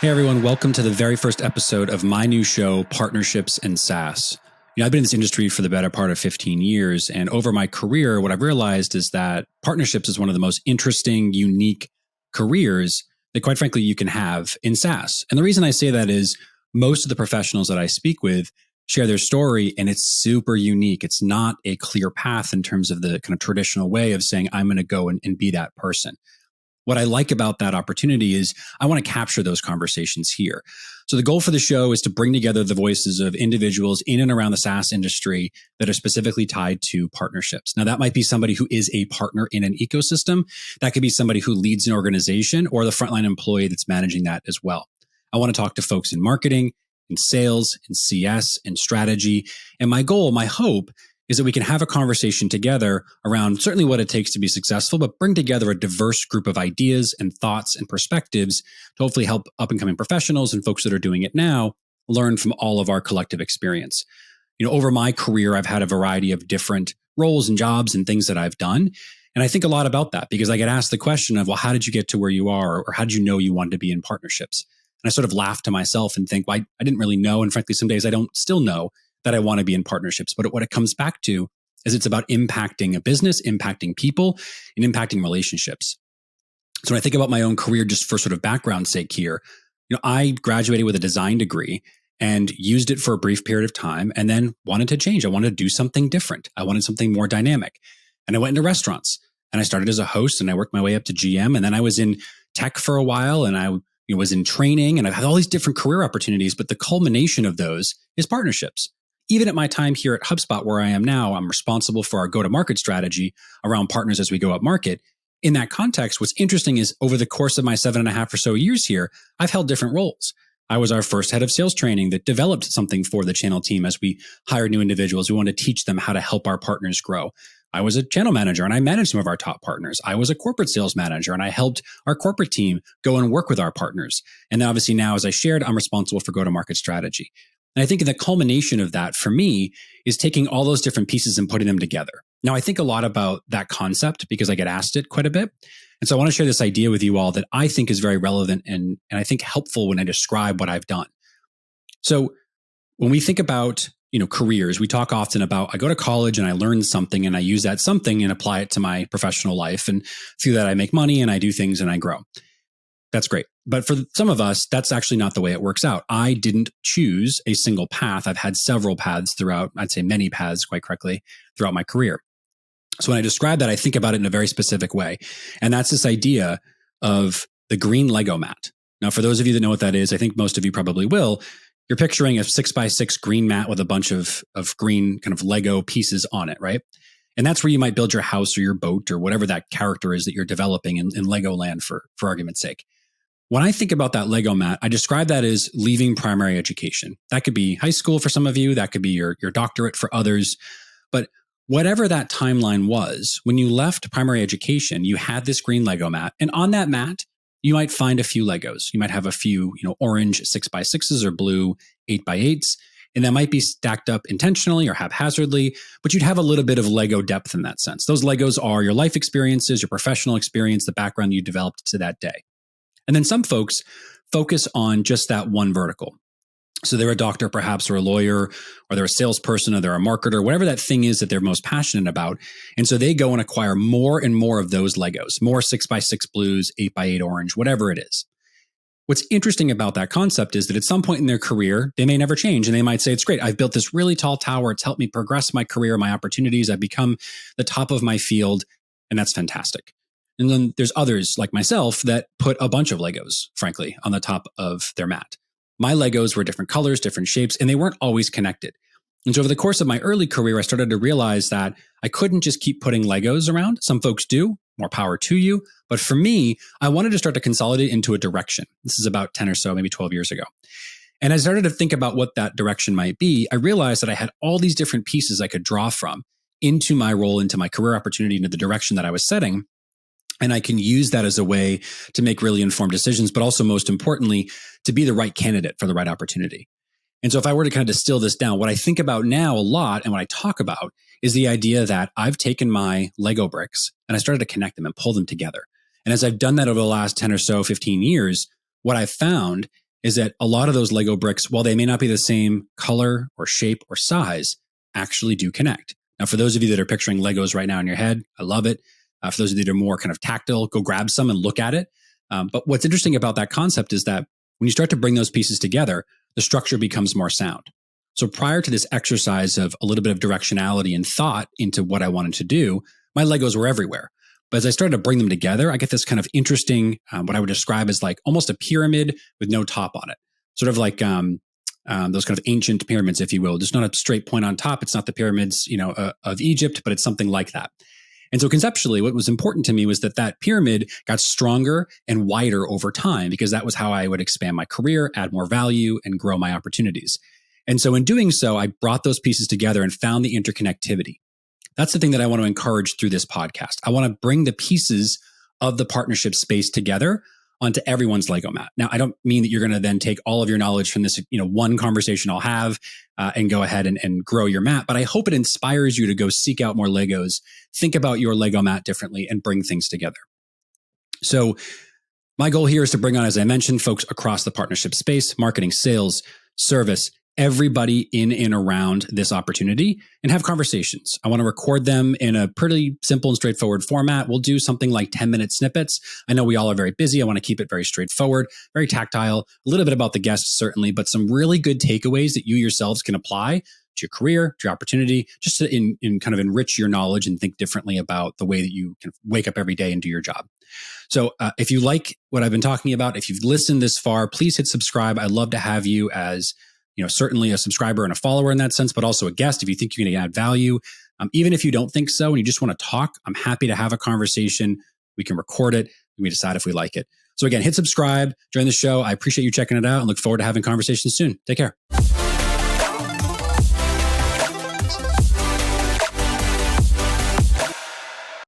Hey everyone, welcome to the very first episode of my new show, Partnerships and SaaS. I've been in this industry for the better part of 15 years, and over my career, what I've realized is that partnerships is one of the most interesting, unique careers that, quite frankly, you can have in SaaS. And the reason I say that is most of the professionals that I speak with share their story, and it's super unique. It's not a clear path in terms of the kind of traditional way of saying, I'm going to go and be that person. What I like about that opportunity is I want to capture those conversations here. So the goal for the show is to bring together the voices of individuals in and around the SaaS industry that are specifically tied to partnerships. Now, that might be somebody who is a partner in an ecosystem. That could be somebody who leads an organization or the frontline employee that's managing that as well. I want to talk to folks in marketing, in sales, in CS, in strategy. And my goal, my hope, is that we can have a conversation together around certainly what it takes to be successful, but bring together a diverse group of ideas and thoughts and perspectives to hopefully help up and coming professionals and folks that are doing it now learn from all of our collective experience. Over my career, I've had a variety of different roles and jobs and things that I've done. And I think a lot about that because I get asked the question of, well, how did you get to where you are? Or how did you know you wanted to be in partnerships? And I sort of laugh to myself and think, well, I didn't really know. And frankly, some days I don't still know that I want to be in partnerships. But what it comes back to is it's about impacting a business, impacting people, and impacting relationships. So when I think about my own career, just for sort of background sake here, I graduated with a design degree and used it for a brief period of time and then wanted to change. I wanted to do something different. I wanted something more dynamic. And I went into restaurants and I started as a host and I worked my way up to GM. And then I was in tech for a while and I was in training and I've had all these different career opportunities, but the culmination of those is partnerships. Even at my time here at HubSpot, where I am now, I'm responsible for our go-to-market strategy around partners as we go up market. In that context, what's interesting is over the course of my 7.5 or so years here, I've held different roles. I was our first head of sales training that developed something for the channel team as we hired new individuals. We wanted to teach them how to help our partners grow. I was a channel manager and I managed some of our top partners. I was a corporate sales manager and I helped our corporate team go and work with our partners. And then obviously now, as I shared, I'm responsible for go-to-market strategy. And I think the culmination of that for me is taking all those different pieces and putting them together. Now, I think a lot about that concept because I get asked it quite a bit. And so I want to share this idea with you all that I think is very relevant and I think helpful when I describe what I've done. So when we think about, careers, we talk often about I go to college and I learn something and I use that something and apply it to my professional life. And through that, I make money and I do things and I grow. That's great. But for some of us, that's actually not the way it works out. I didn't choose a single path. I've had several paths throughout, I'd say many paths, quite correctly, throughout my career. So when I describe that, I think about it in a very specific way. And that's this idea of the green Lego mat. Now, for those of you that know what that is, I think most of you probably will. You're picturing a 6x6 green mat with a bunch of green kind of Lego pieces on it, right? And that's where you might build your house or your boat or whatever that character is that you're developing in Legoland for argument's sake. When I think about that Lego mat, I describe that as leaving primary education. That could be high school for some of you. That could be your doctorate for others. But whatever that timeline was, when you left primary education, you had this green Lego mat. And on that mat, you might find a few Legos. You might have a few, orange 6x6s or blue 8x8s. And that might be stacked up intentionally or haphazardly, but you'd have a little bit of Lego depth in that sense. Those Legos are your life experiences, your professional experience, the background you developed to that day. And then some folks focus on just that one vertical. So they're a doctor perhaps, or a lawyer, or they're a salesperson, or they're a marketer, whatever that thing is that they're most passionate about. And so they go and acquire more and more of those Legos, more 6x6 blues, 8x8 orange, whatever it is. What's interesting about that concept is that at some point in their career, they may never change. And they might say, it's great. I've built this really tall tower. It's helped me progress my career, my opportunities. I've become the top of my field. And that's fantastic. And then there's others like myself that put a bunch of Legos, frankly, on the top of their mat. My Legos were different colors, different shapes, and they weren't always connected. And so over the course of my early career, I started to realize that I couldn't just keep putting Legos around. Some folks do, more power to you. But for me, I wanted to start to consolidate into a direction. This is about 10 or so, maybe 12 years ago. And I started to think about what that direction might be. I realized that I had all these different pieces I could draw from into my role, into my career opportunity, into the direction that I was setting. And I can use that as a way to make really informed decisions, but also most importantly, to be the right candidate for the right opportunity. And so if I were to kind of distill this down, what I think about now a lot and what I talk about is the idea that I've taken my Lego bricks and I started to connect them and pull them together. And as I've done that over the last 10 or so, 15 years, what I've found is that a lot of those Lego bricks, while they may not be the same color or shape or size, actually do connect. Now, for those of you that are picturing Legos right now in your head, I love it. For those of you that are more kind of tactile, go grab some and look at it. But what's interesting about that concept is that when you start to bring those pieces together, the structure becomes more sound. So prior to this exercise of a little bit of directionality and thought into what I wanted to do, my Legos were everywhere. But as I started to bring them together, I get this kind of interesting, what I would describe as like almost a pyramid with no top on it. Sort of like those kind of ancient pyramids, if you will. There's not a straight point on top. It's not the pyramids, of Egypt, but it's something like that. And so conceptually, what was important to me was that pyramid got stronger and wider over time, because that was how I would expand my career, add more value, and grow my opportunities. And so in doing so, I brought those pieces together and found the interconnectivity. That's the thing that I want to encourage through this podcast. I want to bring the pieces of the partnership space together onto everyone's Lego mat. Now, I don't mean that you're going to then take all of your knowledge from this, one conversation I'll have and go ahead and grow your mat. But I hope it inspires you to go seek out more Legos, think about your Lego mat differently, and bring things together. So my goal here is to bring on, as I mentioned, folks across the partnership space, marketing, sales, service, everybody in and around this opportunity, and have conversations. I want to record them in a pretty simple and straightforward format. We'll do something like 10-minute snippets. I know we all are very busy. I want to keep it very straightforward, very tactile, a little bit about the guests, certainly, but some really good takeaways that you yourselves can apply to your career, to your opportunity, just to in kind of enrich your knowledge and think differently about the way that you can wake up every day and do your job. So if you like what I've been talking about, if you've listened this far, please hit subscribe. I'd love to have you as certainly a subscriber and a follower in that sense, but also a guest if you think you're going to add value. Even if you don't think so and you just want to talk, I'm happy to have a conversation. We can record it. We decide if we like it. So again, hit subscribe, join the show. I appreciate you checking it out and look forward to having conversations soon. Take care.